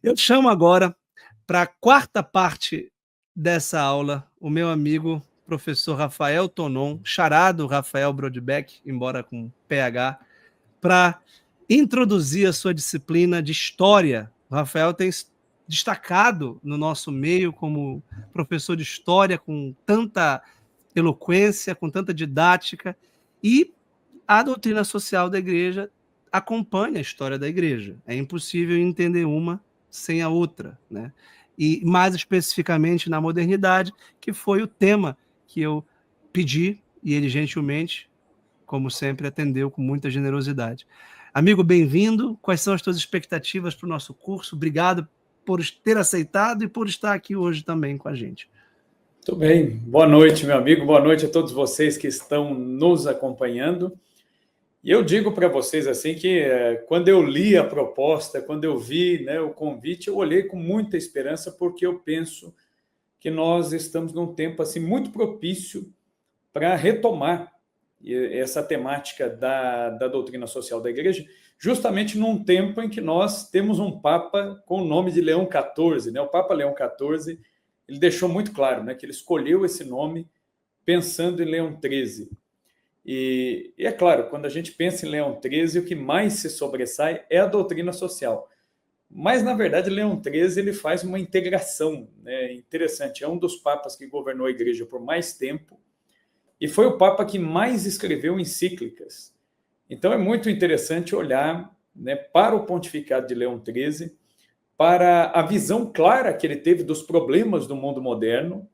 Eu chamo agora para a quarta parte dessa aula o meu amigo professor Rafael Tonon, charado Rafael Brodbeck, embora com PH, para introduzir a sua disciplina de História. O Rafael tem destacado no nosso meio como professor de História com tanta eloquência, com tanta didática, e a doutrina social da Igreja acompanha a história da Igreja. É impossível entender uma sem a outra, né? E mais especificamente na modernidade, que foi o tema que eu pedi, e ele gentilmente, como sempre, atendeu com muita generosidade. Amigo, bem-vindo. Quais são as tuas expectativas para o nosso curso? Obrigado por ter aceitado e por estar aqui hoje também com a gente. Muito bem. Boa noite, meu amigo. Boa noite a todos vocês que estão nos acompanhando. E eu digo para vocês assim que quando eu li a proposta, quando eu vi, né, o convite, eu olhei com muita esperança, porque eu penso que nós estamos num tempo assim muito propício para retomar essa temática da doutrina social da Igreja, justamente num tempo em que nós temos um Papa com o nome de Leão XIV, né? O Papa Leão XIV, ele deixou muito claro, né, que ele escolheu esse nome pensando em Leão XIII. E é claro, quando a gente pensa em Leão XIII, o que mais se sobressai é a doutrina social. Mas, na verdade, Leão XIII ele faz uma integração, né, interessante. É um dos papas que governou a Igreja por mais tempo e foi o papa que mais escreveu encíclicas. Então, é muito interessante olhar, né, para o pontificado de Leão XIII, para a visão clara que ele teve dos problemas do mundo moderno.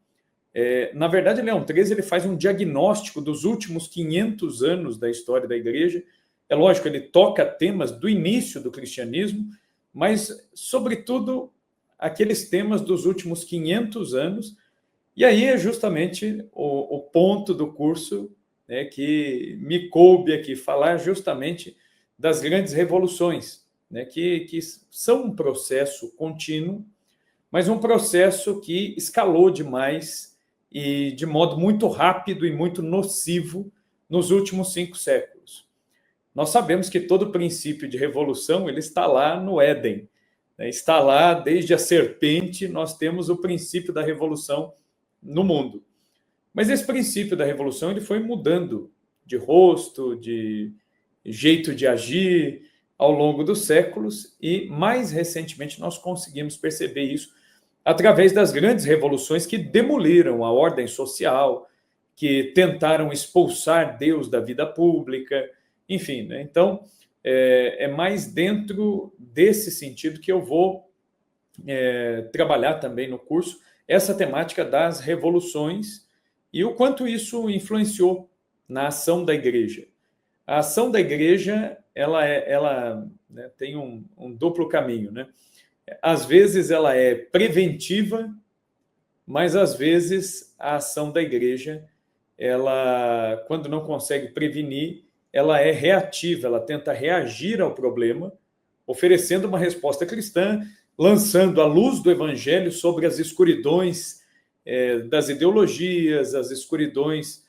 Na verdade, Leão XIII ele faz um diagnóstico dos últimos 500 anos da história da Igreja. É lógico, ele toca temas do início do cristianismo, mas, sobretudo, aqueles temas dos últimos 500 anos. E aí é justamente o ponto do curso, né, que me coube aqui falar justamente das grandes revoluções, né, que são um processo contínuo, mas um processo que escalou demais e de modo muito rápido e muito nocivo nos últimos 5 séculos. Nós sabemos que todo princípio de revolução ele está lá no Éden, né? Está lá desde a serpente, nós temos o princípio da revolução no mundo. Mas esse princípio da revolução ele foi mudando de rosto, de jeito de agir ao longo dos séculos, e mais recentemente nós conseguimos perceber isso através das grandes revoluções que demoliram a ordem social, que tentaram expulsar Deus da vida pública, enfim, né? Então, é mais dentro desse sentido que eu vou trabalhar também no curso essa temática das revoluções e o quanto isso influenciou na ação da Igreja. A ação da Igreja, ela né, tem um duplo caminho, né? Às vezes ela é preventiva, mas às vezes a ação da Igreja, ela, quando não consegue prevenir, ela é reativa, ela tenta reagir ao problema, oferecendo uma resposta cristã, lançando a luz do Evangelho sobre as escuridões das ideologias, as escuridões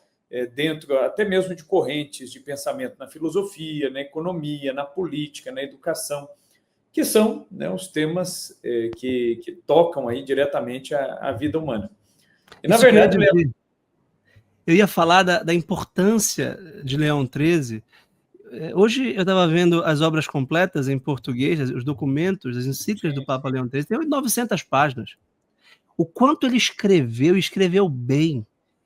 dentro até mesmo de correntes de pensamento na filosofia, na economia, na política, na educação, que são, né, os temas que tocam aí diretamente a vida humana. E, na verdade, eu ia falar da importância de Leão XIII. Hoje eu estava vendo as obras completas em português, os documentos, as encíclicas do Papa Leão XIII, tem 900 páginas. O quanto ele escreveu bem,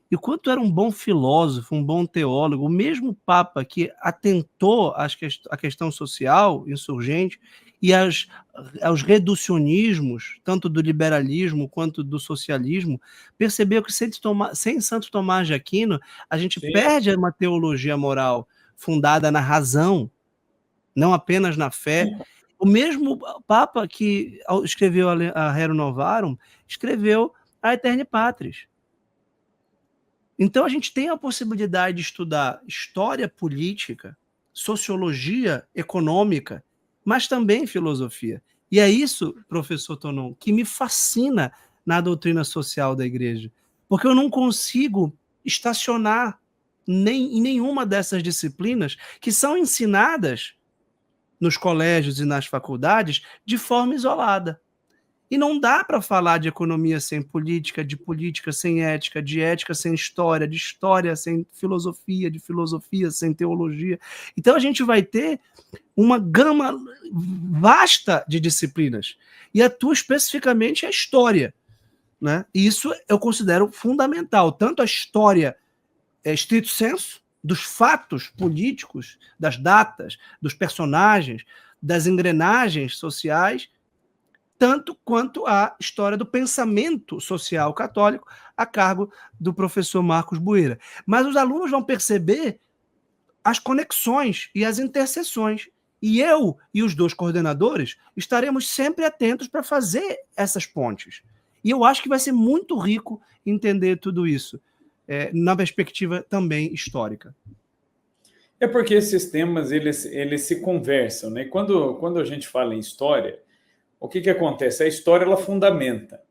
e o quanto era um bom filósofo, um bom teólogo, o mesmo Papa que atentou à questão social insurgente e aos reducionismos, tanto do liberalismo quanto do socialismo, percebeu que sem Santo Tomás de Aquino, a gente perde uma teologia moral fundada na razão, não apenas na fé. O mesmo Papa que escreveu a Rerum Novarum, escreveu a Aeterni Patris. Então a gente tem a possibilidade de estudar história política, sociologia econômica, mas também filosofia. E é isso, professor Tonon, que me fascina na doutrina social da Igreja, porque eu não consigo estacionar em nenhuma dessas disciplinas que são ensinadas nos colégios e nas faculdades de forma isolada. E não dá para falar de economia sem política, de política sem ética, de ética sem história, de história sem filosofia, de filosofia sem teologia. Então a gente vai ter uma gama vasta de disciplinas. E a tua especificamente é a história. Né? E isso eu considero fundamental. Tanto a história estrito sensu, dos fatos políticos, das datas, dos personagens, das engrenagens sociais, tanto quanto a história do pensamento social católico a cargo do professor Marcos Bueira. Mas os alunos vão perceber as conexões e as interseções. E eu e os 2 coordenadores estaremos sempre atentos para fazer essas pontes. E eu acho que vai ser muito rico entender tudo isso, na perspectiva também histórica. É porque esses temas, eles se conversam, né? Quando a gente fala em história, o que acontece? A história, ela fundamenta.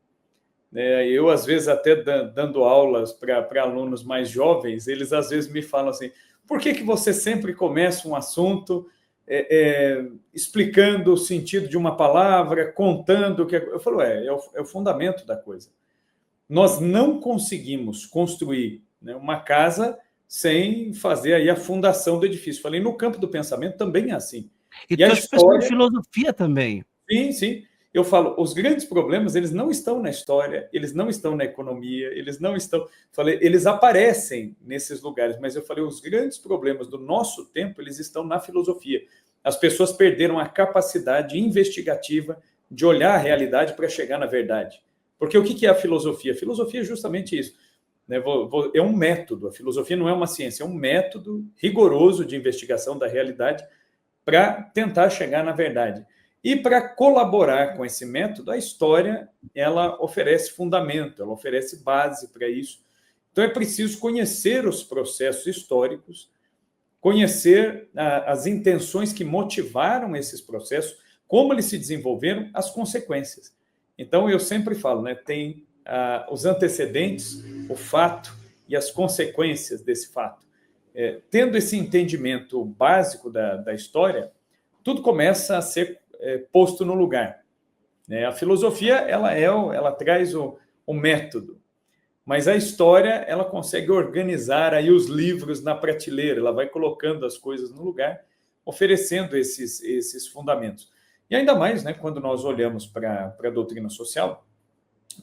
Eu, às vezes, até dando aulas para alunos mais jovens, eles, às vezes, me falam assim, por que você sempre começa um assunto explicando o sentido de uma palavra, contando o que... Eu falo, é o fundamento da coisa. Nós não conseguimos construir, né, uma casa sem fazer aí a fundação do edifício. Falei, no campo do pensamento também é assim. E tu és professor de filosofia também. Sim, sim. Eu falo, os grandes problemas, eles não estão na história, eles não estão na economia, eles não estão... Falei, eles aparecem nesses lugares, mas eu falei, os grandes problemas do nosso tempo, eles estão na filosofia. As pessoas perderam a capacidade investigativa de olhar a realidade para chegar na verdade. Porque o que é a filosofia? A filosofia é justamente isso. É um método. A filosofia não é uma ciência, é um método rigoroso de investigação da realidade para tentar chegar na verdade. E para colaborar com esse método, a história, ela oferece fundamento, ela oferece base para isso. Então é preciso conhecer os processos históricos, conhecer as intenções que motivaram esses processos, como eles se desenvolveram, as consequências. Então eu sempre falo, né, tem os antecedentes, o fato e as consequências desse fato. Tendo esse entendimento básico da história, tudo começa a ser posto no lugar. A filosofia, ela traz o método, mas a história, ela consegue organizar aí os livros na prateleira, ela vai colocando as coisas no lugar, oferecendo esses fundamentos. E ainda mais, né, quando nós olhamos para a doutrina social,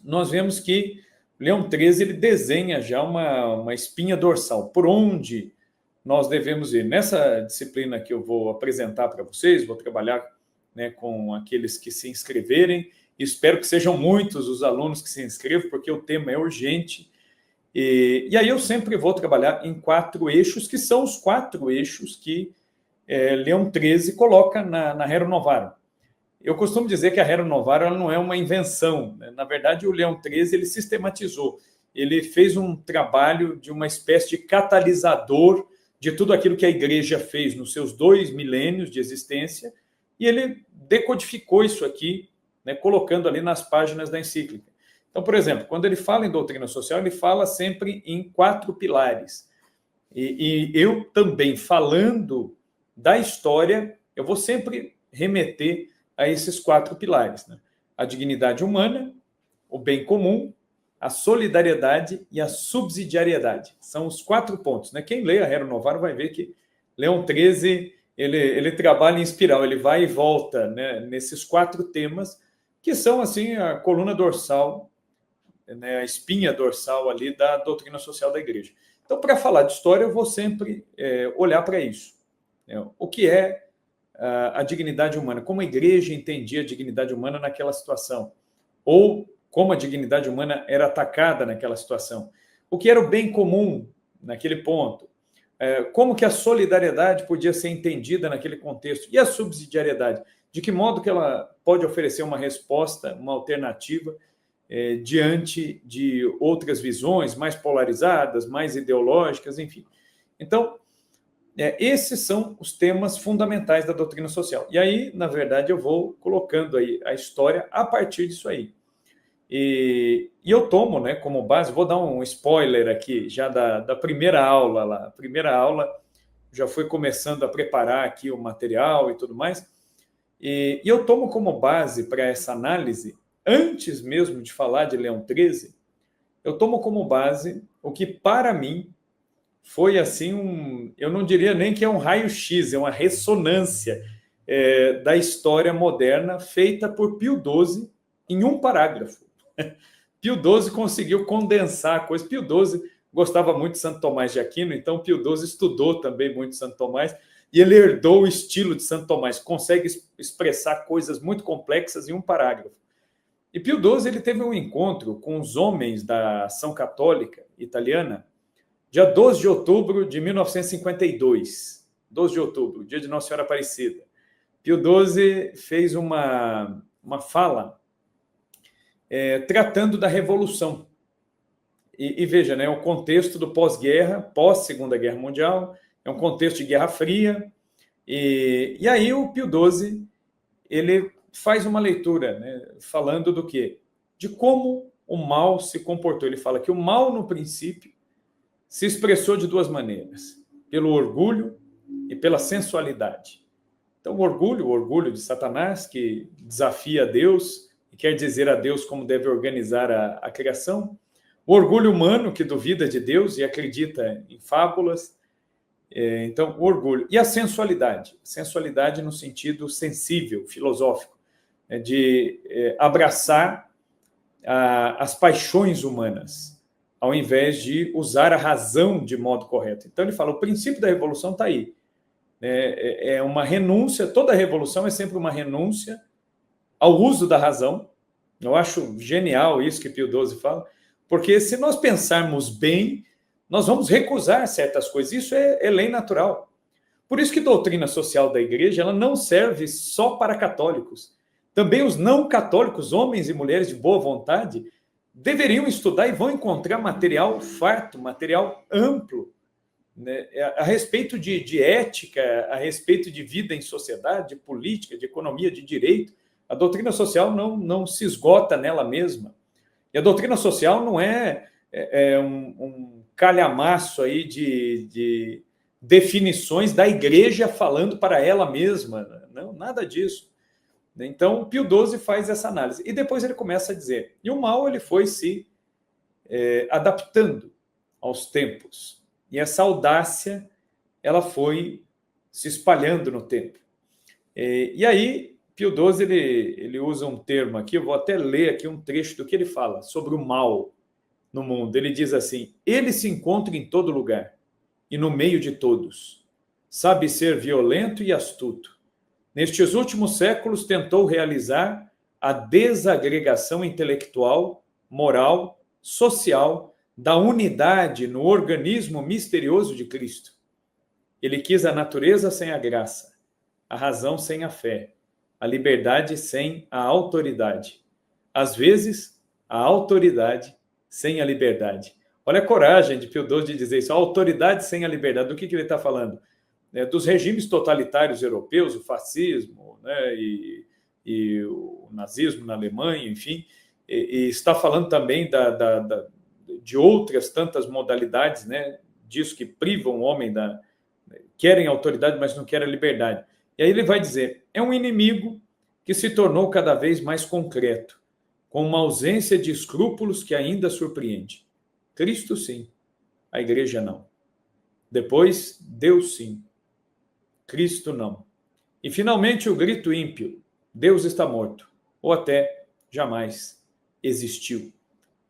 nós vemos que Leão XIII ele desenha já uma espinha dorsal, por onde nós devemos ir. Nessa disciplina que eu vou apresentar para vocês, vou trabalhar, né, com aqueles que se inscreverem, espero que sejam muitos os alunos que se inscrevam, porque o tema é urgente, e aí eu sempre vou trabalhar em 4 eixos, que são os 4 eixos que Leão XIII coloca na Rerum Novarum. Eu costumo dizer que a Rerum Novarum ela não é uma invenção, né? Na verdade, o Leão XIII ele sistematizou, ele fez um trabalho de uma espécie de catalisador de tudo aquilo que a Igreja fez nos seus 2 milênios de existência, e ele decodificou isso aqui, né, colocando ali nas páginas da encíclica. Então, por exemplo, quando ele fala em doutrina social, ele fala sempre em 4 pilares. E eu também, falando da história, eu vou sempre remeter a esses 4 pilares, né? A dignidade humana, o bem comum, a solidariedade e a subsidiariedade. São os 4 pontos, né? Quem lê a Rerum Novarum vai ver que Leão XIII ele trabalha em espiral, ele vai e volta, né, nesses 4 temas, que são assim a coluna dorsal, né, a espinha dorsal ali da doutrina social da Igreja. Então, para falar de história, eu vou sempre olhar para isso. O que é a dignidade humana? Como a Igreja entendia a dignidade humana naquela situação? Ou como a dignidade humana era atacada naquela situação? O que era o bem comum naquele ponto? Como que a solidariedade podia ser entendida naquele contexto? E a subsidiariedade? De que modo que ela pode oferecer uma resposta, uma alternativa diante de outras visões mais polarizadas, mais ideológicas, enfim. Então, esses são os temas fundamentais da doutrina social. E aí, na verdade, eu vou colocando aí a história a partir disso aí. E eu tomo, né, como base, vou dar um spoiler aqui, já da primeira aula lá. A primeira aula já foi começando a preparar aqui o material e tudo mais. E eu tomo como base para essa análise antes mesmo de falar de Leão XIII, eu tomo como base o que, para mim, foi assim eu não diria nem que é um raio-x, é uma ressonância da história moderna feita por Pio XII em um parágrafo. Pio XII conseguiu condensar a coisa. Pio XII gostava muito de Santo Tomás de Aquino, então Pio XII estudou também muito Santo Tomás, e ele herdou o estilo de Santo Tomás, consegue expressar coisas muito complexas em um parágrafo. E Pio XII ele teve um encontro com os homens da Ação Católica Italiana, dia 12 de outubro de 1952. 12 de outubro, dia de Nossa Senhora Aparecida. Pio XII fez uma fala tratando da Revolução. E veja, né, o contexto do pós-guerra, pós-Segunda Guerra Mundial, é um contexto de Guerra Fria. E aí o Pio XII ele faz uma leitura, né, falando do quê? De como o mal se comportou. Ele fala que o mal, no princípio, se expressou de duas maneiras, pelo orgulho e pela sensualidade. Então, o orgulho de Satanás, que desafia a Deus e quer dizer a Deus como deve organizar a criação. O orgulho humano, que duvida de Deus e acredita em fábulas. Então, o orgulho. E a sensualidade no sentido sensível, filosófico, de abraçar as paixões humanas, ao invés de usar a razão de modo correto. Então, ele fala, o princípio da revolução está aí. É uma renúncia, toda revolução é sempre uma renúncia ao uso da razão. Eu acho genial isso que Pio XII fala, porque se nós pensarmos bem, nós vamos recusar certas coisas. Isso é lei natural. Por isso que a doutrina social da igreja ela não serve só para católicos. Também os não católicos, homens e mulheres de boa vontade, deveriam estudar e vão encontrar material farto, material amplo, né, a respeito de ética, a respeito de vida em sociedade, de política, de economia, de direito. A doutrina social não se esgota nela mesma. E a doutrina social não é um calhamaço aí de definições da igreja falando para ela mesma. Não, nada disso. Então, Pio XII faz essa análise. E depois ele começa a dizer, e o mal ele foi se adaptando aos tempos. E essa audácia ela foi se espalhando no tempo. E aí, Pio XII ele usa um termo aqui, eu vou até ler aqui um trecho do que ele fala sobre o mal no mundo. Ele diz assim, ele se encontra em todo lugar e no meio de todos. Sabe ser violento e astuto. Nestes últimos séculos, tentou realizar a desagregação intelectual, moral, social, da unidade no organismo misterioso de Cristo. Ele quis a natureza sem a graça, a razão sem a fé, a liberdade sem a autoridade. Às vezes, a autoridade sem a liberdade. Olha a coragem de Pio XII de dizer isso, a autoridade sem a liberdade. Do que ele está falando? Dos regimes totalitários europeus, o fascismo, né, e o nazismo na Alemanha, enfim, e está falando também de outras tantas modalidades, né, disso que privam o homem querem autoridade, mas não querem a liberdade. E aí ele vai dizer, é um inimigo que se tornou cada vez mais concreto, com uma ausência de escrúpulos que ainda surpreende. Cristo sim, a igreja não. Depois, Deus sim. Cristo não. E, finalmente, o grito ímpio, Deus está morto, ou até jamais existiu.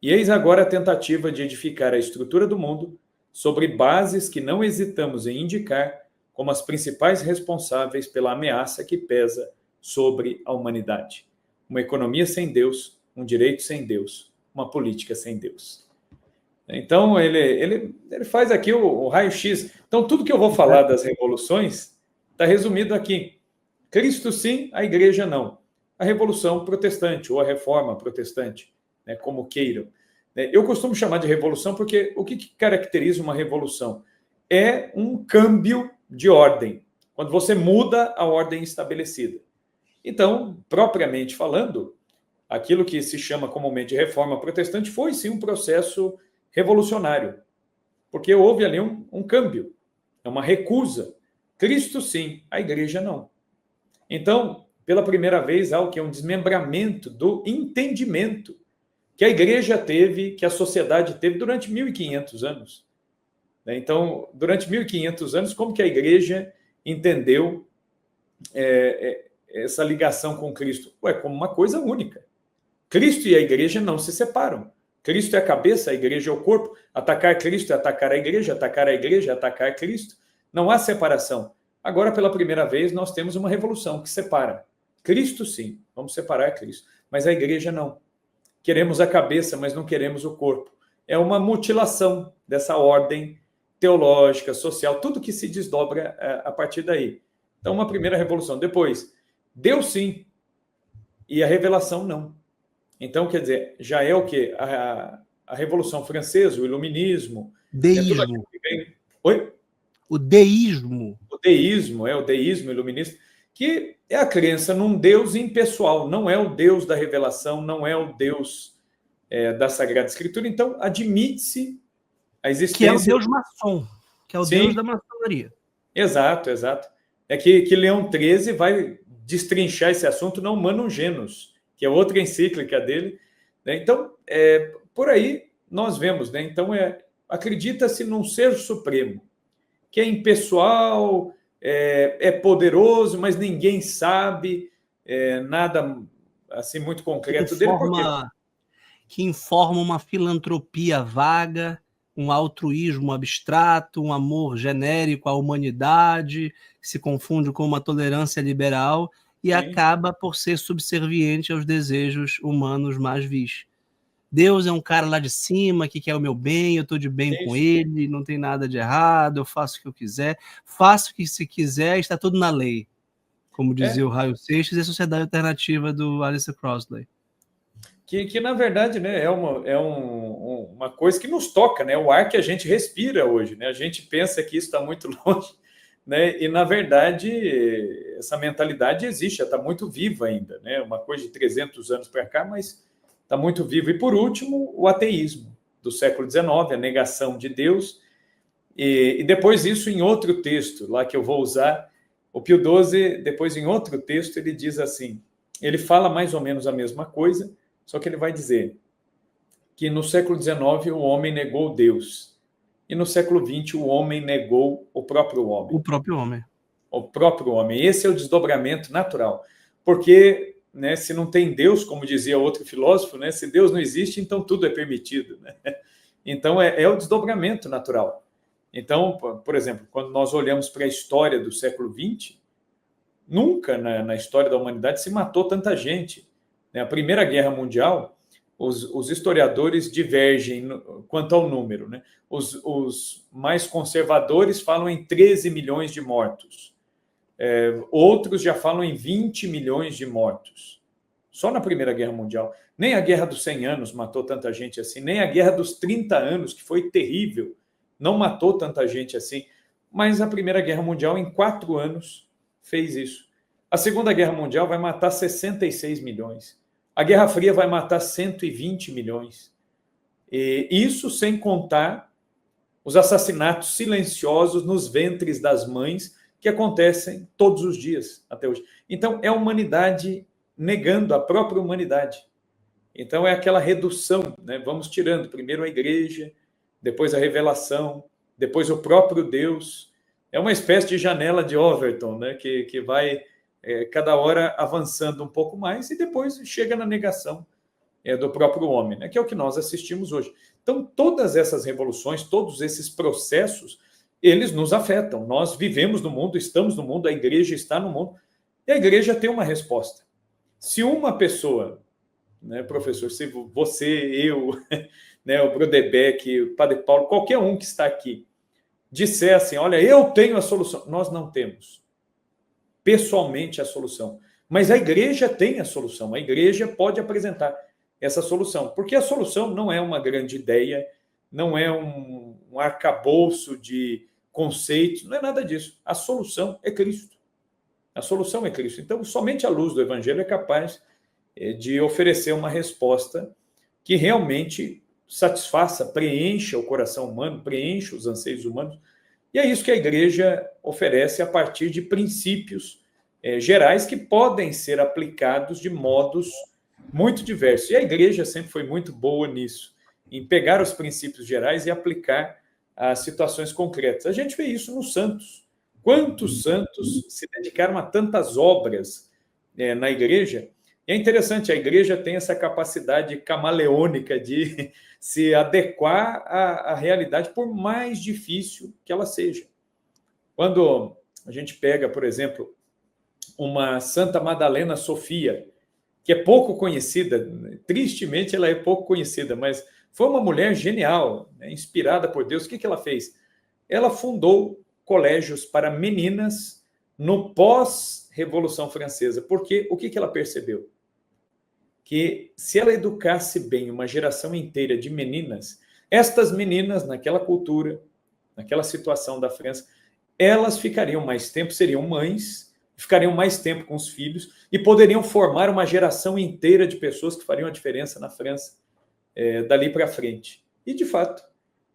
E eis agora a tentativa de edificar a estrutura do mundo sobre bases que não hesitamos em indicar como as principais responsáveis pela ameaça que pesa sobre a humanidade. Uma economia sem Deus, um direito sem Deus, uma política sem Deus. Então, ele faz aqui o raio-x. Então, tudo que eu vou falar das revoluções está resumido aqui. Cristo sim, a igreja não. A revolução protestante ou a reforma protestante, né, como queiram. Eu costumo chamar de revolução porque o que caracteriza uma revolução? É um câmbio de ordem, quando você muda a ordem estabelecida. Então, propriamente falando, aquilo que se chama comumente de reforma protestante foi sim um processo revolucionário, porque houve ali um câmbio, uma recusa. Cristo sim, a igreja não. Então, pela primeira vez, há o que? Um desmembramento do entendimento que a igreja teve, que a sociedade teve durante 1.500 anos. Então, durante 1.500 anos, como que a igreja entendeu essa ligação com Cristo? Como uma coisa única. Cristo e a igreja não se separam. Cristo é a cabeça, a igreja é o corpo. Atacar Cristo é atacar a igreja é atacar Cristo. Não há separação. Agora, pela primeira vez, nós temos uma revolução que separa. Cristo, sim, vamos separar Cristo. Mas a igreja não. Queremos a cabeça, mas não queremos o corpo. É uma mutilação dessa ordem teológica, social, tudo que se desdobra a partir daí. Então, uma primeira revolução. Depois, Deus sim, e a revelação não. Então, quer dizer, já é o quê? A Revolução Francesa, o Iluminismo. Deísmo. Oi? O deísmo. O deísmo, o deísmo iluminista, que é a crença num Deus impessoal, não é o Deus da revelação, não é o Deus da Sagrada Escritura. Então, admite-se a existência... Que é o Deus maçom, que é o Sim. Deus da maçonaria. Exato, exato. É que Leão XIII vai destrinchar esse assunto no Humanum Genus, que é outra encíclica dele. Né? Então, por aí nós vemos. Né? Então, acredita-se num ser supremo, que é impessoal, é poderoso, mas ninguém sabe nada assim muito concreto dele. Que informa uma filantropia vaga, um altruísmo abstrato, um amor genérico à humanidade, que se confunde com uma tolerância liberal e Sim. acaba por ser subserviente aos desejos humanos mais vis. Deus é um cara lá de cima que quer o meu bem, eu estou de bem com ele, não tem nada de errado, eu faço o que eu quiser, faço o que se quiser, está tudo na lei, como dizia o Raio Seixas e a Sociedade Alternativa do Aleister Crowley. Que na verdade, né, é uma coisa que nos toca, né, o ar que a gente respira hoje. Né, a gente pensa que isso está muito longe, né, e na verdade essa mentalidade existe, está muito viva ainda. Né, uma coisa de 300 anos para cá, mas está muito vivo. E, por último, o ateísmo do século XIX, a negação de Deus. E depois isso, em outro texto, lá que eu vou usar, o Pio XII, depois em outro texto, ele diz assim, ele fala mais ou menos a mesma coisa, só que ele vai dizer que no século XIX o homem negou Deus. E no século XX o homem negou o próprio homem. O próprio homem. O próprio homem. Esse é o desdobramento natural. Porque... né, se não tem Deus, como dizia outro filósofo, né, se Deus não existe, então tudo é permitido. Né? Então, é o desdobramento natural. Então, por exemplo, quando nós olhamos para a história do século XX, nunca na história da humanidade se matou tanta gente. Né? A Primeira Guerra Mundial, os historiadores divergem quanto ao número. Né? Os mais conservadores falam em 13 milhões de mortos. Outros já falam em 20 milhões de mortos. Só na Primeira Guerra Mundial. Nem a Guerra dos 100 anos matou tanta gente assim, nem a Guerra dos 30 anos, que foi terrível, não matou tanta gente assim. Mas a Primeira Guerra Mundial, em 4 anos, fez isso. A Segunda Guerra Mundial vai matar 66 milhões. A Guerra Fria vai matar 120 milhões. E isso sem contar os assassinatos silenciosos nos ventres das mães, que acontecem todos os dias até hoje. Então, é a humanidade negando a própria humanidade. Então, é aquela redução, né? Vamos tirando primeiro a igreja, depois a revelação, depois o próprio Deus. É uma espécie de janela de Overton, né? que vai cada hora avançando um pouco mais e depois chega na negação do próprio homem, né? Que é o que nós assistimos hoje. Então, todas essas revoluções, todos esses processos, eles nos afetam. Nós vivemos no mundo, estamos no mundo, a igreja está no mundo, e a igreja tem uma resposta. Se uma pessoa, né, professor, se você, eu, né, o Brodebeck, o Padre Paulo, qualquer um que está aqui, disser assim, olha, eu tenho a solução. Nós não temos, pessoalmente, a solução. Mas a igreja tem a solução. A igreja pode apresentar essa solução. Porque a solução não é uma grande ideia, não é um arcabouço de conceitos, não é nada disso. A solução é Cristo. A solução é Cristo. Então, somente a luz do Evangelho é capaz de oferecer uma resposta que realmente satisfaça, preencha o coração humano, preencha os anseios humanos. E é isso que a igreja oferece a partir de princípios gerais que podem ser aplicados de modos muito diversos. E a igreja sempre foi muito boa nisso, em pegar os princípios gerais e aplicar a situações concretas. A gente vê isso nos santos. Quantos santos se dedicaram a tantas obras na igreja? E é interessante, a igreja tem essa capacidade camaleônica de se adequar à realidade, por mais difícil que ela seja. Quando a gente pega, por exemplo, uma Santa Madalena Sofia, que é pouco conhecida, tristemente ela é pouco conhecida, mas foi uma mulher genial, inspirada por Deus. O que ela fez? Ela fundou colégios para meninas no pós-Revolução Francesa, porque o que ela percebeu? Que se ela educasse bem uma geração inteira de meninas, estas meninas, naquela cultura, naquela situação da França, elas ficariam mais tempo, seriam mães, ficariam mais tempo com os filhos e poderiam formar uma geração inteira de pessoas que fariam a diferença na França dali para frente. E, de fato,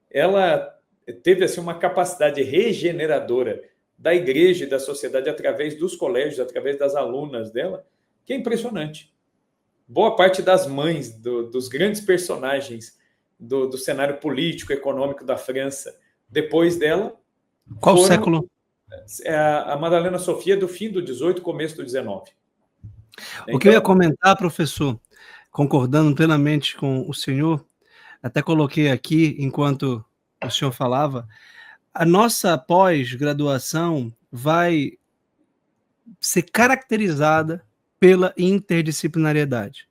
ela teve assim, uma capacidade regeneradora da igreja e da sociedade através dos colégios, através das alunas dela, que é impressionante. Boa parte das mães dos grandes personagens do cenário político, econômico da França, depois dela... Qual século? A Madalena Sofia do fim do 18, começo do 19. O que eu ia comentar, professor, concordando plenamente com o senhor, até coloquei aqui, enquanto o senhor falava, a nossa pós-graduação vai ser caracterizada pela interdisciplinariedade.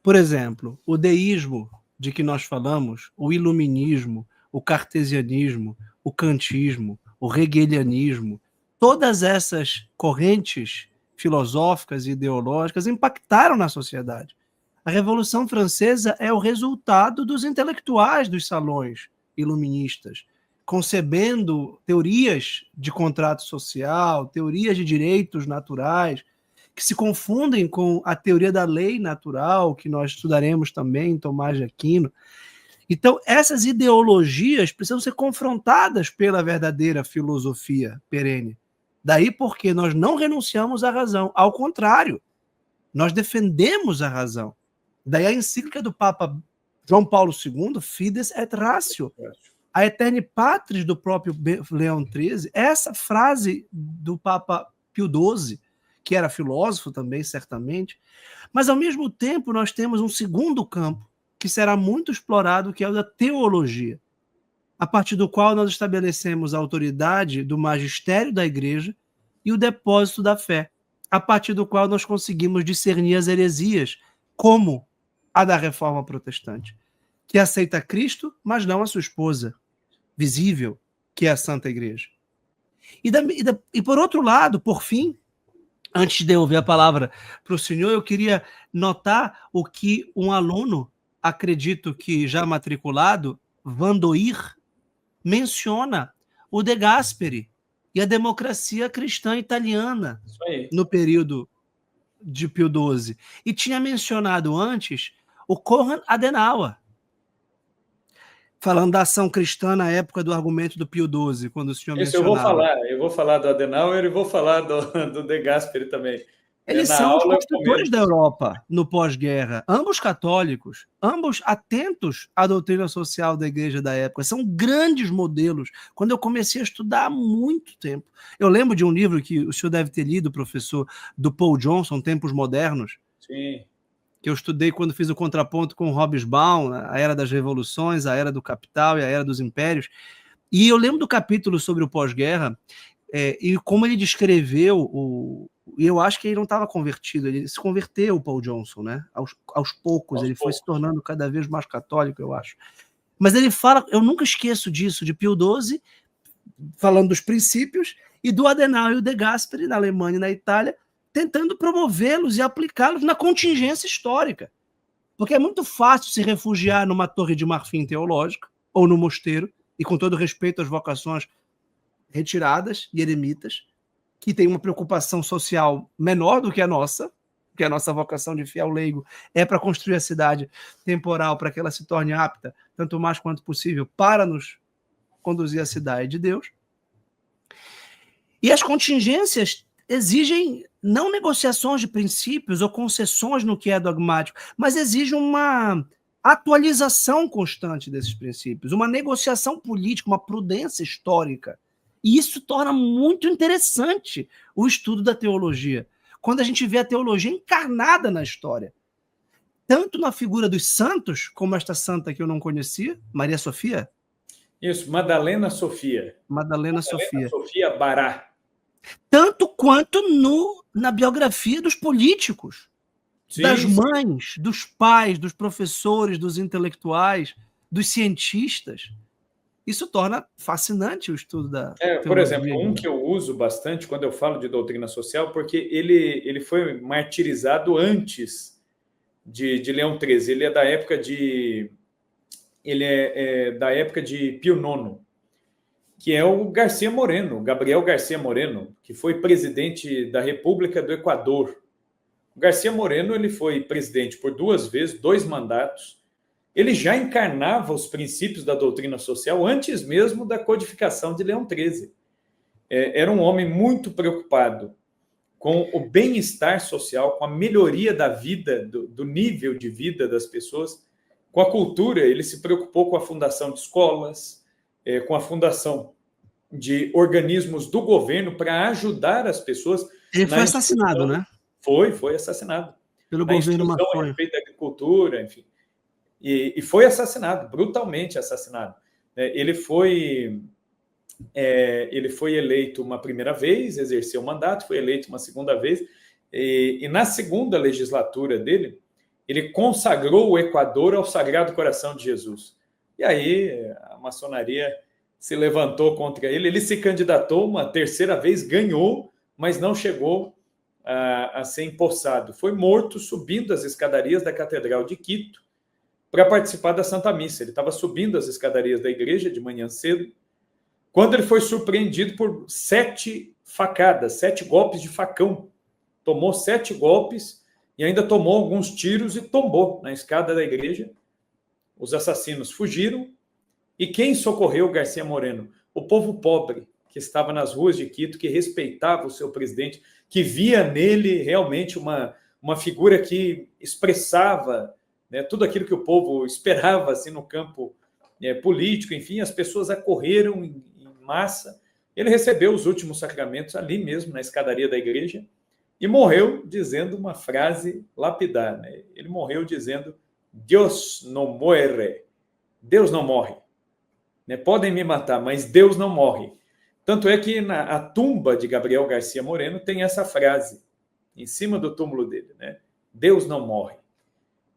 Por exemplo, o deísmo de que nós falamos, o iluminismo, o cartesianismo, o kantismo, o hegelianismo, todas essas correntes filosóficas e ideológicas impactaram na sociedade. A Revolução Francesa é o resultado dos intelectuais dos salões iluministas, concebendo teorias de contrato social, teorias de direitos naturais, que se confundem com a teoria da lei natural, que nós estudaremos também em Tomás de Aquino. Então, essas ideologias precisam ser confrontadas pela verdadeira filosofia perene. Daí porque nós não renunciamos à razão, ao contrário, nós defendemos a razão. Daí a encíclica do Papa João Paulo II, Fides et Ratio, a Aeterni Patris do próprio Leão XIII, essa frase do Papa Pio XII, que era filósofo também, certamente, mas ao mesmo tempo nós temos um segundo campo que será muito explorado, que é o da teologia, a partir do qual nós estabelecemos a autoridade do magistério da igreja e o depósito da fé, a partir do qual nós conseguimos discernir as heresias, como a da Reforma Protestante, que aceita Cristo, mas não a sua esposa visível, que é a Santa Igreja. E por outro lado, por fim, antes de devolver a palavra para o senhor, eu queria notar o que um aluno, acredito que já matriculado, Vandoir, menciona o De Gasperi e a democracia cristã italiana no período de Pio XII. E tinha mencionado antes o Konrad Adenauer, falando da ação cristã na época do argumento do Pio XII, quando o senhor mencionava. Eu vou falar do Adenauer e vou falar do De Gasperi também. Eles são os construtores da Europa no pós-guerra, ambos católicos, ambos atentos à doutrina social da igreja da época, são grandes modelos. Quando eu comecei a estudar há muito tempo, eu lembro de um livro que o senhor deve ter lido, professor, do Paul Johnson, Tempos Modernos, sim, que eu estudei quando fiz o contraponto com Hobsbawm, a Era das Revoluções, a Era do Capital e a Era dos Impérios, e eu lembro do capítulo sobre o pós-guerra, e como ele descreveu e eu acho que ele não estava convertido, ele se converteu, o Paul Johnson, né? Aos poucos, ele foi se tornando cada vez mais católico, eu acho. Mas ele fala, eu nunca esqueço disso, de Pio XII, falando dos princípios, e do Adenauer e o De Gasperi, na Alemanha e na Itália, tentando promovê-los e aplicá-los na contingência histórica. Porque é muito fácil se refugiar numa torre de marfim teológica, ou no mosteiro, e com todo respeito às vocações retiradas e eremitas, que tem uma preocupação social menor do que a nossa vocação de fiel leigo é para construir a cidade temporal para que ela se torne apta, tanto mais quanto possível, para nos conduzir à cidade de Deus. E as contingências exigem não negociações de princípios ou concessões no que é dogmático, mas exige uma atualização constante desses princípios, uma negociação política, uma prudência histórica. E isso torna muito interessante o estudo da teologia, quando a gente vê a teologia encarnada na história, tanto na figura dos santos, como esta santa que eu não conhecia, Maria Sofia. Isso, Madalena Sofia. Madalena Sofia. Sofia Bará. Tanto quanto na biografia dos políticos, sim, das mães, dos pais, dos professores, dos intelectuais, dos cientistas. Isso torna fascinante o estudo da teologia. Por exemplo, um que eu uso bastante quando eu falo de doutrina social, porque ele foi martirizado antes de Leão XIII. Ele é da época de... Ele é da época de Pio IX, que é o Garcia Moreno, Gabriel Garcia Moreno, que foi presidente da República do Equador. O Garcia Moreno ele foi presidente por 2 vezes, 2 mandatos. Ele já encarnava os princípios da doutrina social antes mesmo da codificação de Leão XIII. Era um homem muito preocupado com o bem-estar social, com a melhoria da vida, do nível de vida das pessoas. Com a cultura, ele se preocupou com a fundação de escolas, com a fundação de organismos do governo para ajudar as pessoas. Ele foi assassinado, né? Foi assassinado. Pelo governo a respeito da agricultura, enfim. E foi assassinado, brutalmente assassinado. Ele foi eleito uma primeira vez, exerceu o mandato, foi eleito uma segunda vez, e na segunda legislatura dele, ele consagrou o Equador ao Sagrado Coração de Jesus. E aí a maçonaria se levantou contra ele, ele se candidatou uma terceira vez, ganhou, mas não chegou a ser empossado. Foi morto subindo as escadarias da Catedral de Quito para participar da Santa Missa. Ele estava subindo as escadarias da igreja de manhã cedo, quando ele foi surpreendido por 7 facadas, 7 golpes de facão. Tomou 7 golpes e ainda tomou alguns tiros e tombou na escada da igreja. Os assassinos fugiram. E quem socorreu Garcia Moreno? O povo pobre, que estava nas ruas de Quito, que respeitava o seu presidente, que via nele realmente uma figura que expressava, né, tudo aquilo que o povo esperava assim, no campo político. Enfim, as pessoas acorreram em massa. Ele recebeu os últimos sacramentos ali mesmo, na escadaria da igreja, e morreu dizendo uma frase lapidar. Né? Ele morreu dizendo: Deus não muere, Deus não morre. Né? Podem me matar, mas Deus não morre. Tanto é que a tumba de Gabriel Garcia Moreno tem essa frase em cima do túmulo dele, né? Deus não morre.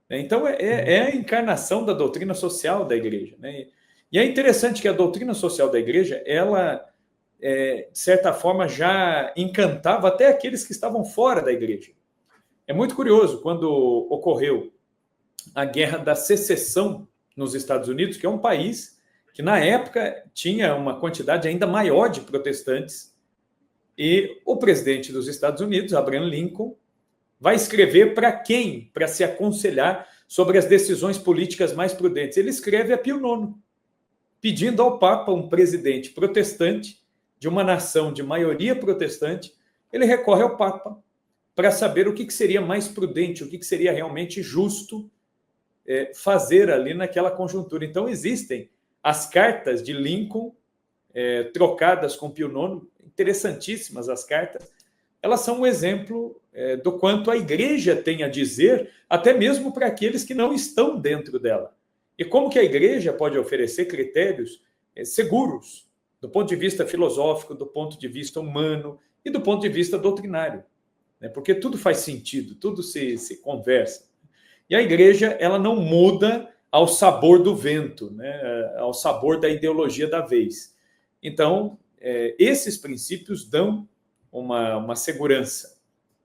Então, é a encarnação da doutrina social da igreja. Né? E é interessante que a doutrina social da igreja, ela, de certa forma, já encantava até aqueles que estavam fora da igreja. É muito curioso, quando ocorreu a Guerra da Secessão nos Estados Unidos, que é um país que, na época, tinha uma quantidade ainda maior de protestantes, e o presidente dos Estados Unidos, Abraham Lincoln, vai escrever para quem? Para se aconselhar sobre as decisões políticas mais prudentes. Ele escreve a Pio IX, pedindo ao Papa, um presidente protestante, de uma nação de maioria protestante, ele recorre ao Papa para saber o que seria mais prudente, o que seria realmente justo fazer ali naquela conjuntura. Então, existem as cartas de Lincoln, trocadas com Pio IX, interessantíssimas as cartas. Elas são um exemplo do quanto a igreja tem a dizer, até mesmo para aqueles que não estão dentro dela. E como que a igreja pode oferecer critérios seguros, do ponto de vista filosófico, do ponto de vista humano e do ponto de vista doutrinário. Né? Porque tudo faz sentido, tudo se conversa. E a igreja, ela não muda ao sabor do vento, né? Ao sabor da ideologia da vez. Então, esses princípios dão uma segurança,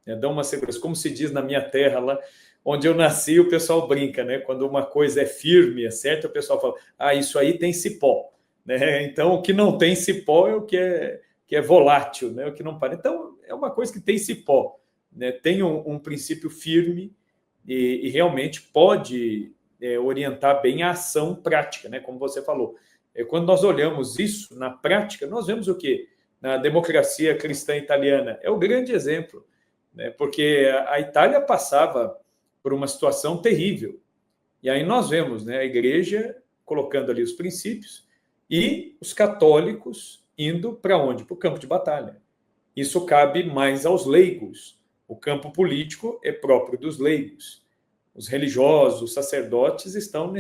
né? Dão uma segurança. Como se diz na minha terra, lá onde eu nasci, o pessoal brinca, né? Quando uma coisa é firme, é certa, o pessoal fala, isso aí tem cipó. Né? Então, o que não tem cipó é o que é volátil, né? O que não para. Então, é uma coisa que tem cipó, né? Tem um princípio firme e realmente pode orientar bem a ação prática, né? Como você falou. Quando nós olhamos isso na prática, nós vemos o quê? Na democracia cristã italiana. É o grande exemplo. né? Porque a Itália passava por uma situação terrível. E aí nós vemos, né, a igreja colocando ali os princípios e os católicos indo para onde? Para o campo de batalha. Isso cabe mais aos leigos. O campo político é próprio dos leigos. Os religiosos, os sacerdotes estão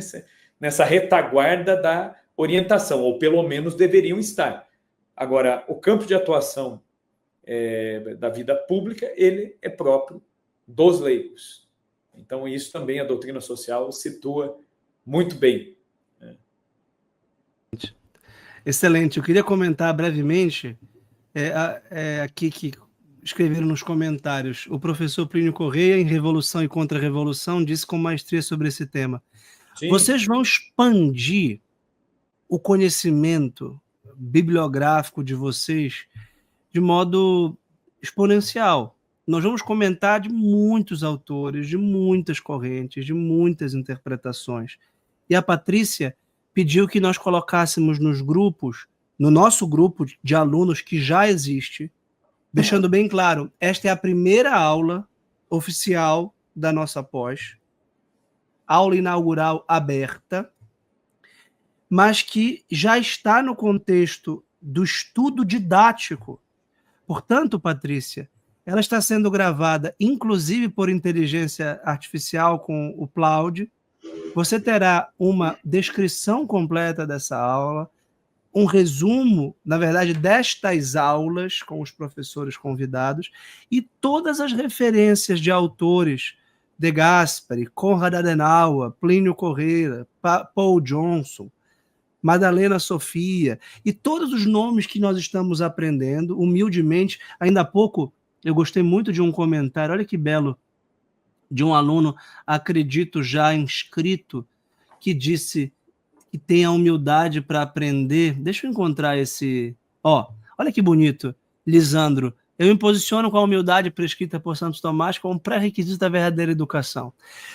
nessa retaguarda da orientação, ou pelo menos deveriam estar. Agora, o campo de atuação da vida pública, ele é próprio dos leigos. Então, isso também a doutrina social situa muito bem. Excelente. Eu queria comentar brevemente aqui que escreveram nos comentários. O professor Plínio Correia, em Revolução e Contra-Revolução, disse com maestria sobre esse tema. Sim. Vocês vão expandir o conhecimento bibliográfico de vocês de modo exponencial. Nós vamos comentar de muitos autores, de muitas correntes, de muitas interpretações. E a Patrícia pediu que nós colocássemos nos grupos, no nosso grupo de alunos que já existe, deixando bem claro, esta é a primeira aula oficial da nossa pós, aula inaugural aberta, mas que já está no contexto do estudo didático. Portanto, Patrícia, ela está sendo gravada, inclusive por inteligência artificial com o Cloud. Você terá uma descrição completa dessa aula, um resumo, na verdade, destas aulas com os professores convidados e todas as referências de autores De Gasperi, Konrad Adenauer, Plínio Correia, Paul Johnson, Madalena Sofia e todos os nomes que nós estamos aprendendo, humildemente. Ainda há pouco eu gostei muito de um comentário, olha que belo, de um aluno, acredito já inscrito, que disse que tem a humildade para aprender. Deixa eu encontrar esse... olha que bonito, Lisandro. Eu me posiciono com a humildade prescrita por Santo Tomás como pré-requisito da verdadeira educação.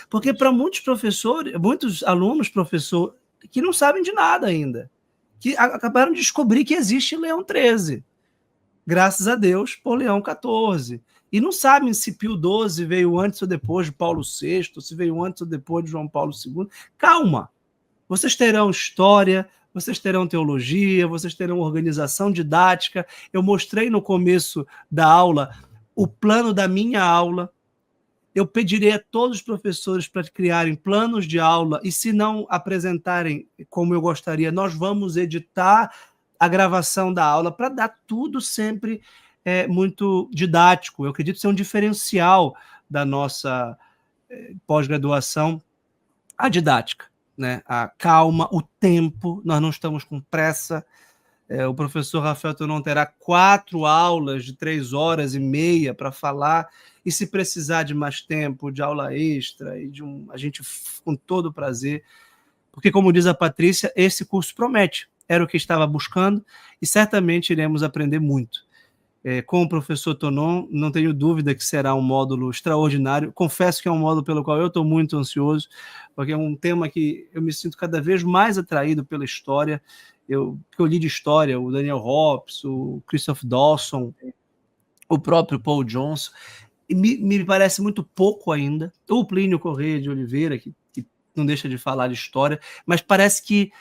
Porque para muitos professores, muitos alunos, professor, que não sabem de nada ainda, que acabaram de descobrir que existe Leão XIII, graças a Deus, por Leão XIV. E não sabem se Pio XII veio antes ou depois de Paulo VI, se veio antes ou depois de João Paulo II. Calma! Vocês terão história, vocês terão teologia, vocês terão organização didática. Eu mostrei no começo da aula o plano da minha aula. Eu pedirei a todos os professores para criarem planos de aula e, se não apresentarem como eu gostaria, nós vamos editar a gravação da aula para dar tudo sempre muito didático. Eu acredito ser um diferencial da nossa pós-graduação, a didática, né? A calma, o tempo, nós não estamos com pressa. O professor Rafael Tonon terá 4 aulas de 3 horas e meia para falar, e se precisar de mais tempo, de aula extra, e a gente com todo prazer, porque, como diz a Patrícia, esse curso promete, era o que estava buscando, e certamente iremos aprender muito. Com o professor Tonon, não tenho dúvida que será um módulo extraordinário. Confesso que é um módulo pelo qual eu estou muito ansioso, porque é um tema que eu me sinto cada vez mais atraído pela história. Eu li de história, o Daniel Hobbes, o Christoph Dawson, o próprio Paul Johnson, e me parece muito pouco ainda. O Plínio Correia de Oliveira, que não deixa de falar de história, mas parece que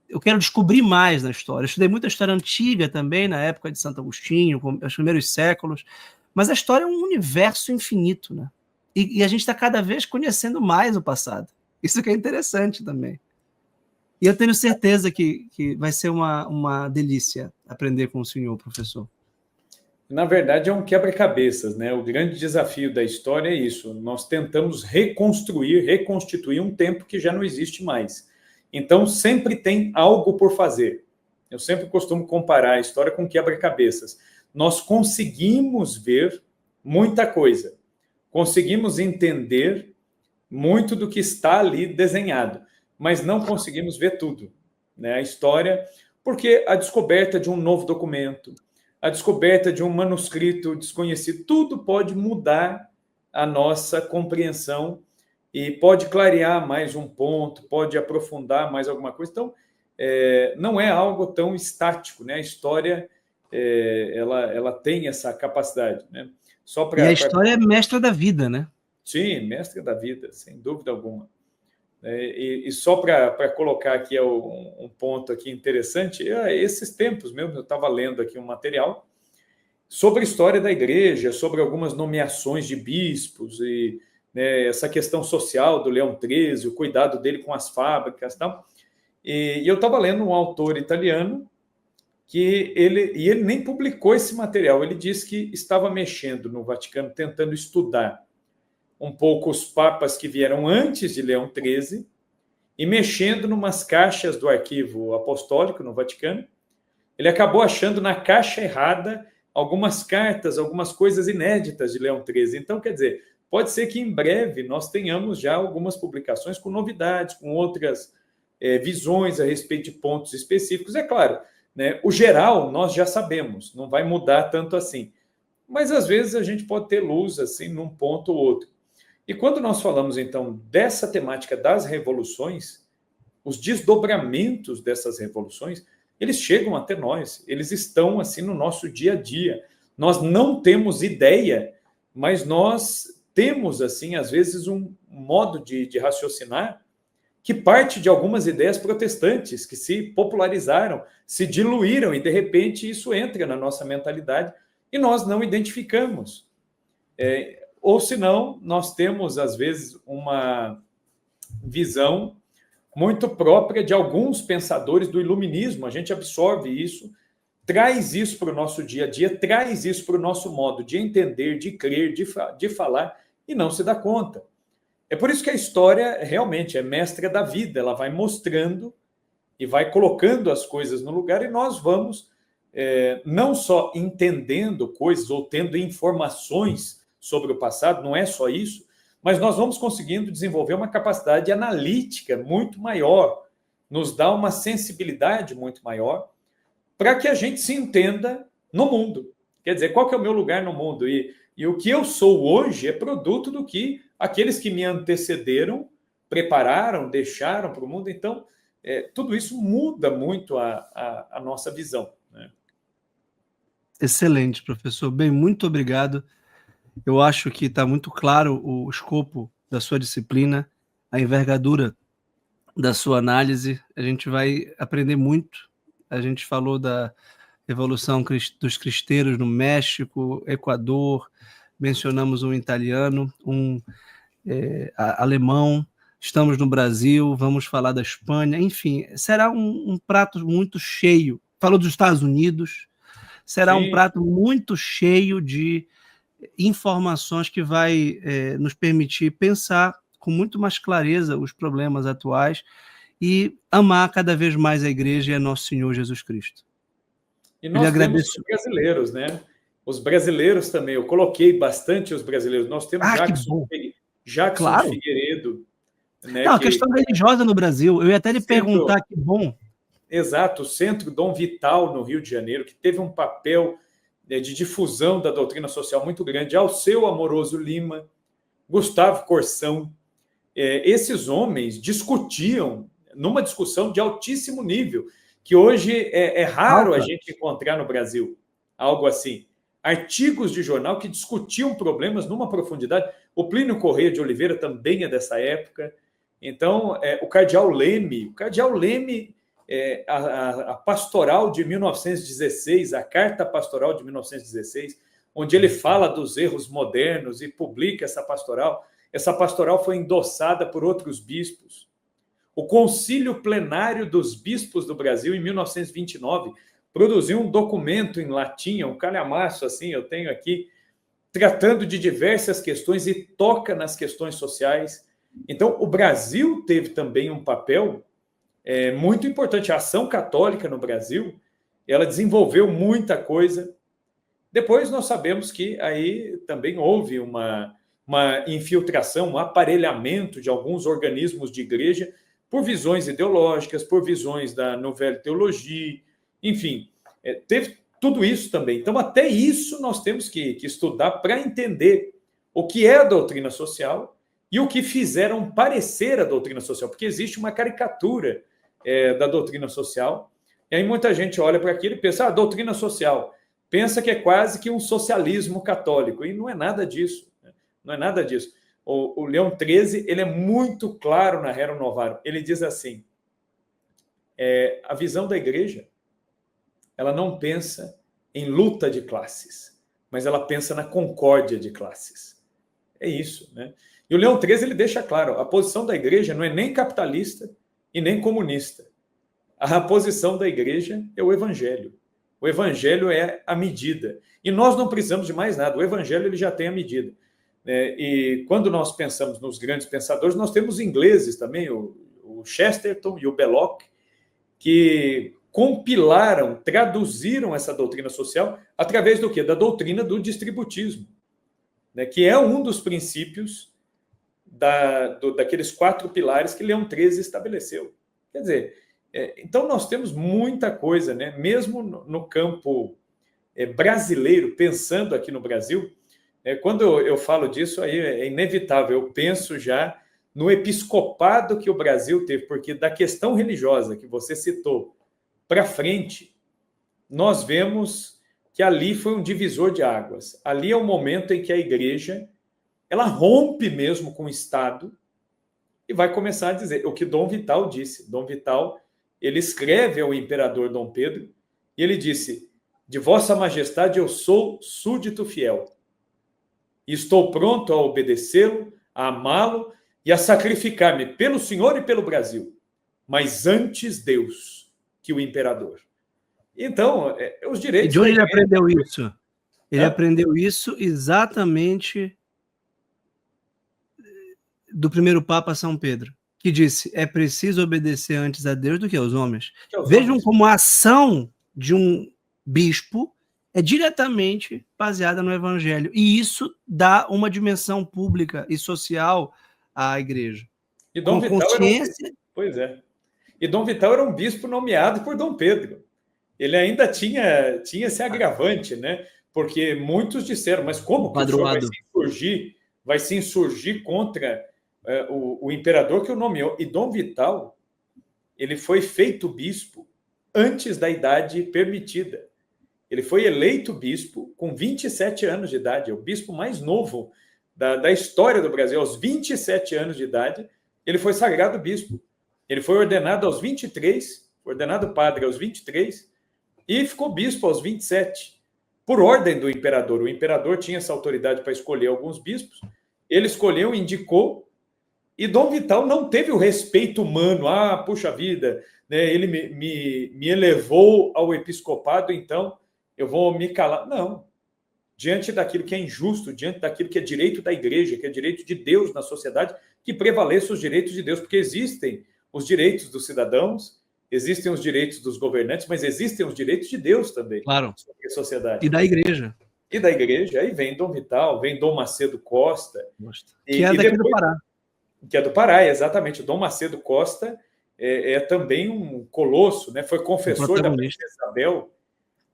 eu quero descobrir mais na história. Eu estudei muita história antiga também, na época de Santo Agostinho, os primeiros séculos, mas a história é um universo infinito, né? E a gente está cada vez conhecendo mais o passado. Isso que é interessante também. E eu tenho certeza que vai ser uma delícia aprender com o senhor, professor. Na verdade, é um quebra-cabeças, né? O grande desafio da história é isso. Nós tentamos reconstituir um tempo que já não existe mais. Então, sempre tem algo por fazer. Eu sempre costumo comparar a história com quebra-cabeças. Nós conseguimos ver muita coisa. Conseguimos entender muito do que está ali desenhado, mas não conseguimos ver tudo, né? A história, porque a descoberta de um novo documento, a descoberta de um manuscrito desconhecido, tudo pode mudar a nossa compreensão e pode clarear mais um ponto, pode aprofundar mais alguma coisa. Então, não é algo tão estático, né? A história, ela tem essa capacidade, né? E a história é mestra da vida, né? Sim, mestra da vida, sem dúvida alguma. E só para colocar aqui um ponto aqui interessante, esses tempos mesmo, eu estava lendo aqui um material sobre a história da igreja, sobre algumas nomeações de bispos, e né, essa questão social do Leão XIII, o cuidado dele com as fábricas e tal. E eu estava lendo um autor italiano que ele nem publicou esse material, ele disse que estava mexendo no Vaticano, tentando estudar um pouco os papas que vieram antes de Leão XIII e mexendo em umas caixas do arquivo apostólico no Vaticano. Ele acabou achando na caixa errada algumas cartas, algumas coisas inéditas de Leão XIII. Então, quer dizer, pode ser que em breve nós tenhamos já algumas publicações com novidades, com outras visões a respeito de pontos específicos. É claro, né, o geral nós já sabemos, não vai mudar tanto assim. Mas às vezes a gente pode ter luz assim num ponto ou outro. E quando nós falamos, então, dessa temática das revoluções, os desdobramentos dessas revoluções, eles chegam até nós, eles estão, assim, no nosso dia a dia. Nós não temos ideia, mas nós temos, assim, às vezes, um modo de raciocinar que parte de algumas ideias protestantes, que se popularizaram, se diluíram, e, de repente, isso entra na nossa mentalidade e nós não identificamos. Ou senão, nós temos, às vezes, uma visão muito própria de alguns pensadores do iluminismo. A gente absorve isso, traz isso para o nosso dia a dia, traz isso para o nosso modo de entender, de crer, de falar, e não se dá conta. É por isso que a história realmente é mestra da vida, ela vai mostrando e vai colocando as coisas no lugar, e nós vamos não só entendendo coisas ou tendo informações sobre o passado, não é só isso, mas nós vamos conseguindo desenvolver uma capacidade analítica muito maior, nos dá uma sensibilidade muito maior, para que a gente se entenda no mundo. Quer dizer, qual que é o meu lugar no mundo? E o que eu sou hoje é produto do que aqueles que me antecederam prepararam, deixaram para o mundo. Então, tudo isso muda muito a nossa visão, né? Excelente, professor. Bem, muito obrigado. Eu acho que está muito claro o escopo da sua disciplina, a envergadura da sua análise. A gente vai aprender muito. A gente falou da Revolução dos Cristeiros no México, Equador, mencionamos um italiano, um alemão, estamos no Brasil, vamos falar da Espanha, enfim, será um prato muito cheio. Falou dos Estados Unidos, será um prato muito cheio de informações que vai nos permitir pensar com muito mais clareza os problemas atuais e amar cada vez mais a igreja e a nosso Senhor Jesus Cristo. E nós temos os brasileiros, né? Os brasileiros também, eu coloquei bastante os brasileiros. Nós temos Jackson Figueiredo. Né, não, a questão religiosa no Brasil, eu ia até lhe perguntar, que bom. Exato, o Centro Dom Vital, no Rio de Janeiro, que teve um papel de difusão da doutrina social muito grande, Alceu Amoroso Lima, Gustavo Corsão. Esses homens discutiam numa discussão de altíssimo nível, que hoje é raro a gente encontrar no Brasil, algo assim. Artigos de jornal que discutiam problemas numa profundidade. O Plínio Corrêa de Oliveira também é dessa época. Então, o Cardeal Leme, a pastoral de 1916, a Carta Pastoral de 1916, onde ele fala dos erros modernos e publica essa pastoral. Essa pastoral foi endossada por outros bispos. O Concílio Plenário dos Bispos do Brasil, em 1929, produziu um documento em latim, um calhamaço, assim, eu tenho aqui, tratando de diversas questões e toca nas questões sociais. Então, o Brasil teve também um papel muito importante. A ação católica no Brasil, ela desenvolveu muita coisa. Depois nós sabemos que aí também houve uma infiltração, um aparelhamento de alguns organismos de igreja por visões ideológicas, por visões da Nouvelle Teologie, enfim, teve tudo isso também. Então, até isso nós temos que estudar para entender o que é a doutrina social e o que fizeram parecer a doutrina social, porque existe uma caricatura da doutrina social, e aí muita gente olha para aquilo e pensa, a doutrina social pensa que é quase que um socialismo católico, e não é nada disso, né? Não é nada disso. O Leão XIII, ele é muito claro na Rerum Novarum. Ele diz assim, a visão da igreja, ela não pensa em luta de classes, mas ela pensa na concórdia de classes. É isso, né? E o Leão XIII, ele deixa claro, a posição da igreja não é nem capitalista e nem comunista. A posição da igreja é o evangelho. O evangelho é a medida. E nós não precisamos de mais nada. O evangelho, ele já tem a medida. E quando nós pensamos nos grandes pensadores, nós temos ingleses também, o Chesterton e o Belloc, que compilaram, traduziram essa doutrina social através do quê? Da doutrina do distributismo, né? Que é um dos princípios daqueles 4 pilares que Leão XIII estabeleceu. Quer dizer, então nós temos muita coisa, né? Mesmo no campo brasileiro, pensando aqui no Brasil, quando eu falo disso, aí é inevitável, eu penso já no episcopado que o Brasil teve, porque da questão religiosa que você citou para frente, nós vemos que ali foi um divisor de águas. Ali é o momento em que a igreja ela rompe mesmo com o Estado e vai começar a dizer o que Dom Vital disse. Dom Vital, ele escreve ao imperador Dom Pedro e ele disse: de Vossa Majestade eu sou súdito fiel. Estou pronto a obedecê-lo, a amá-lo e a sacrificar-me pelo Senhor e pelo Brasil. Mas antes Deus que o imperador. Então, os direitos... E de onde ele aprendeu isso? Ele aprendeu isso exatamente do primeiro Papa São Pedro, que disse, é preciso obedecer antes a Deus do que aos homens. Vejam como a ação de um bispo é diretamente baseada no evangelho. E isso dá uma dimensão pública e social à igreja. E Dom Vital consciência... Pois é. E Dom Vital era um bispo nomeado por Dom Pedro. Ele ainda tinha esse agravante, né? Porque muitos disseram, mas como que o senhor vai se insurgir contra o imperador que o nomeou? E Dom Vital, ele foi feito bispo antes da idade permitida. Ele foi eleito bispo com 27 anos de idade, é o bispo mais novo da história do Brasil. Aos 27 anos de idade, ele foi sagrado bispo. Ele foi ordenado aos 23, ordenado padre aos 23, e ficou bispo aos 27, por ordem do imperador. O imperador tinha essa autoridade para escolher alguns bispos, ele escolheu, indicou, e Dom Vital não teve o respeito humano. Puxa vida, né, ele me elevou ao episcopado, então eu vou me calar. Não. Diante daquilo que é injusto, diante daquilo que é direito da igreja, que é direito de Deus na sociedade, que prevaleça os direitos de Deus, porque existem os direitos dos cidadãos, existem os direitos dos governantes, mas existem os direitos de Deus também. Claro. Sobre a sociedade. E da igreja. E da igreja. Aí vem Dom Vital, vem Dom Macedo Costa. Que é daqui do Pará. Que é do Pará, exatamente. O Dom Macedo Costa é também um colosso, né? Foi confessor da Princesa Isabel.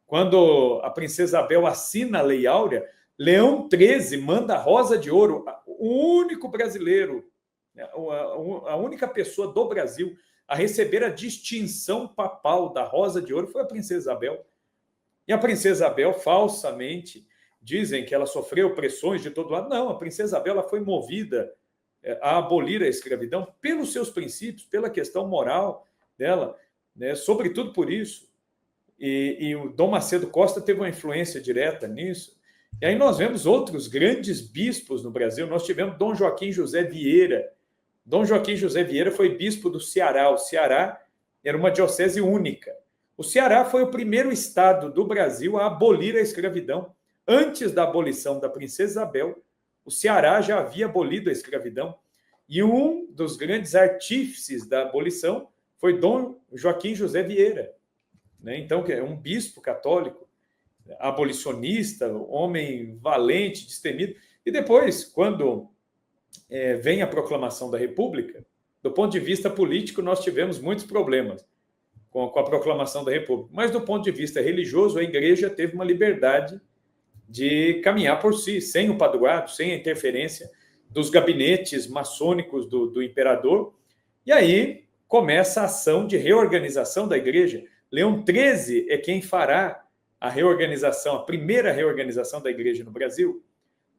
Quando a Princesa Isabel assina a Lei Áurea, Leão XIII manda a Rosa de Ouro, o único brasileiro, a única pessoa do Brasil a receber a distinção papal da Rosa de Ouro foi a Princesa Isabel. E a Princesa Isabel, falsamente, dizem que ela sofreu pressões de todo lado. Não, a Princesa Isabel ela foi movida a abolir a escravidão pelos seus princípios, pela questão moral dela, né? Sobretudo por isso. E o Dom Macedo Costa teve uma influência direta nisso. E aí nós vemos outros grandes bispos no Brasil. Nós tivemos Dom Joaquim José Vieira. Dom Joaquim José Vieira foi bispo do Ceará. O Ceará era uma diocese única. O Ceará foi o primeiro estado do Brasil a abolir a escravidão. Antes da abolição da Princesa Isabel, o Ceará já havia abolido a escravidão. E um dos grandes artífices da abolição foi Dom Joaquim José Vieira. Então, que é um bispo católico, abolicionista, homem valente, destemido. E depois, quando vem a proclamação da República, do ponto de vista político, nós tivemos muitos problemas com a proclamação da República. Mas, do ponto de vista religioso, a igreja teve uma liberdade de caminhar por si, sem o padroado, sem a interferência dos gabinetes maçônicos do imperador. E aí começa a ação de reorganização da igreja. Leão XIII é quem fará a reorganização, a primeira reorganização da igreja no Brasil.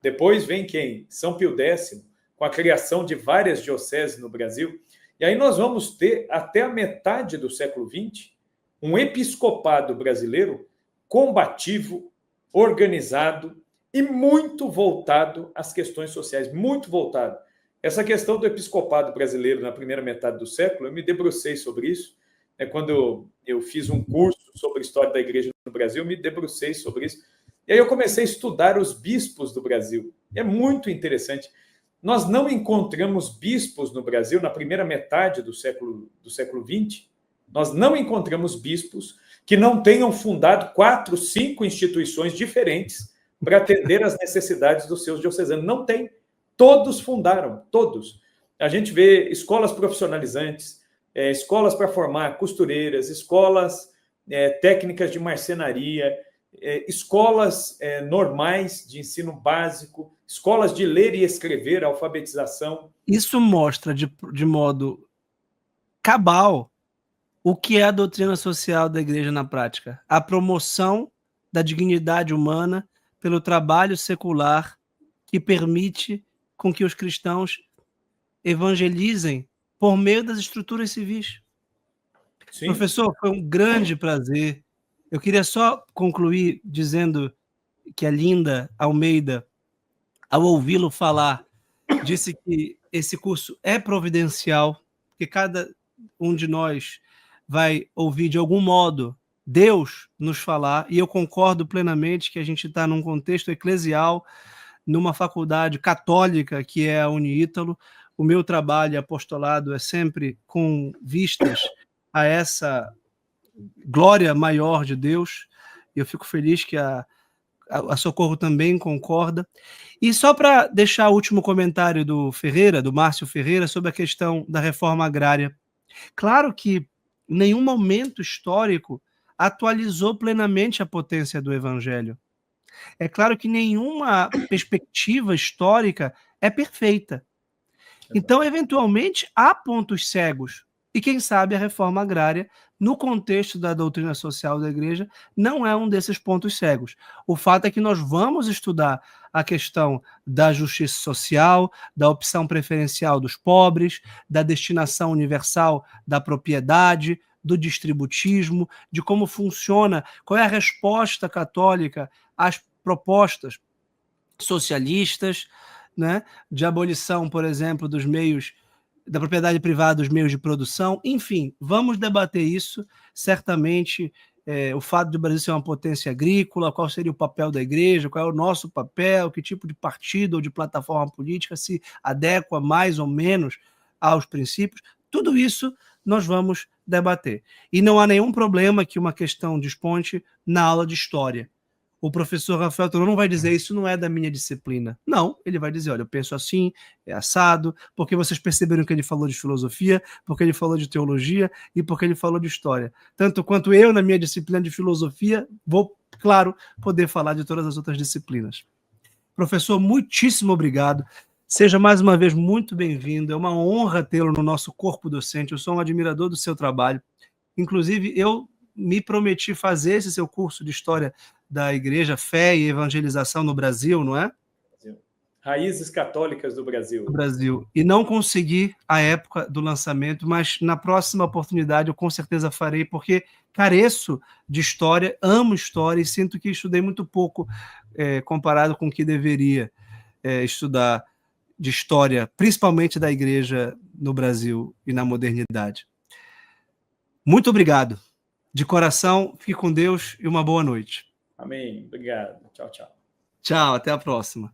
Depois vem quem? São Pio X, com a criação de várias dioceses no Brasil. E aí nós vamos ter, até a metade do século XX, um episcopado brasileiro combativo, organizado e muito voltado às questões sociais, muito voltado. Essa questão do episcopado brasileiro na primeira metade do século, eu me debrucei sobre isso. Quando eu fiz um curso sobre a história da igreja no Brasil, eu me debrucei sobre isso. E aí eu comecei a estudar os bispos do Brasil. É muito interessante. Nós não encontramos bispos no Brasil na primeira metade do século XX. Nós não encontramos bispos que não tenham fundado 4, 5 instituições diferentes para atender às necessidades dos seus diocesanos. Não tem. Todos fundaram, todos. A gente vê escolas profissionalizantes, escolas para formar costureiras, escolas técnicas de marcenaria, escolas normais de ensino básico, escolas de ler e escrever, alfabetização. Isso mostra de modo cabal o que é a doutrina social da igreja na prática. A promoção da dignidade humana pelo trabalho secular que permite com que os cristãos evangelizem por meio das estruturas civis. Sim. Professor, foi um grande prazer. Eu queria só concluir dizendo que a Linda Almeida, ao ouvi-lo falar, disse que esse curso é providencial, que cada um de nós vai ouvir de algum modo Deus nos falar, e eu concordo plenamente que a gente está num contexto eclesial, numa faculdade católica que é a Uniítalo. O meu trabalho e apostolado é sempre com vistas a essa glória maior de Deus, e eu fico feliz que a Socorro também concorda. E só para deixar o último comentário do Márcio Ferreira, sobre a questão da reforma agrária. Claro que nenhum momento histórico atualizou plenamente a potência do evangelho. É claro que nenhuma perspectiva histórica é perfeita. Então, eventualmente, há pontos cegos. E, quem sabe, a reforma agrária, no contexto da doutrina social da igreja, não é um desses pontos cegos. O fato é que nós vamos estudar a questão da justiça social, da opção preferencial dos pobres, da destinação universal da propriedade, do distributismo, de como funciona, qual é a resposta católica às propostas socialistas, né, de abolição, por exemplo, dos meios da propriedade privada, dos meios de produção. Enfim, vamos debater isso, certamente, o fato do Brasil ser uma potência agrícola, qual seria o papel da igreja, qual é o nosso papel, que tipo de partido ou de plataforma política se adequa mais ou menos aos princípios. Tudo isso nós vamos debater. E não há nenhum problema que uma questão desponte na aula de história. O professor Rafael Toron não vai dizer isso não é da minha disciplina. Não, ele vai dizer, olha, eu penso assim, é assado, porque vocês perceberam que ele falou de filosofia, porque ele falou de teologia e porque ele falou de história. Tanto quanto eu, na minha disciplina de filosofia, vou, claro, poder falar de todas as outras disciplinas. Professor, muitíssimo obrigado. Seja mais uma vez muito bem-vindo. É uma honra tê-lo no nosso corpo docente. Eu sou um admirador do seu trabalho. Inclusive, eu me prometi fazer esse seu curso de História da Igreja, Fé e Evangelização no Brasil, não é? Raízes Católicas do Brasil. Do Brasil. E não consegui a época do lançamento, mas na próxima oportunidade eu com certeza farei, porque careço de história, amo história e sinto que estudei muito pouco comparado com o que deveria estudar de história, principalmente da Igreja no Brasil e na modernidade. Muito obrigado. De coração, fique com Deus e uma boa noite. Amém. Obrigado. Tchau, tchau. Tchau, até a próxima.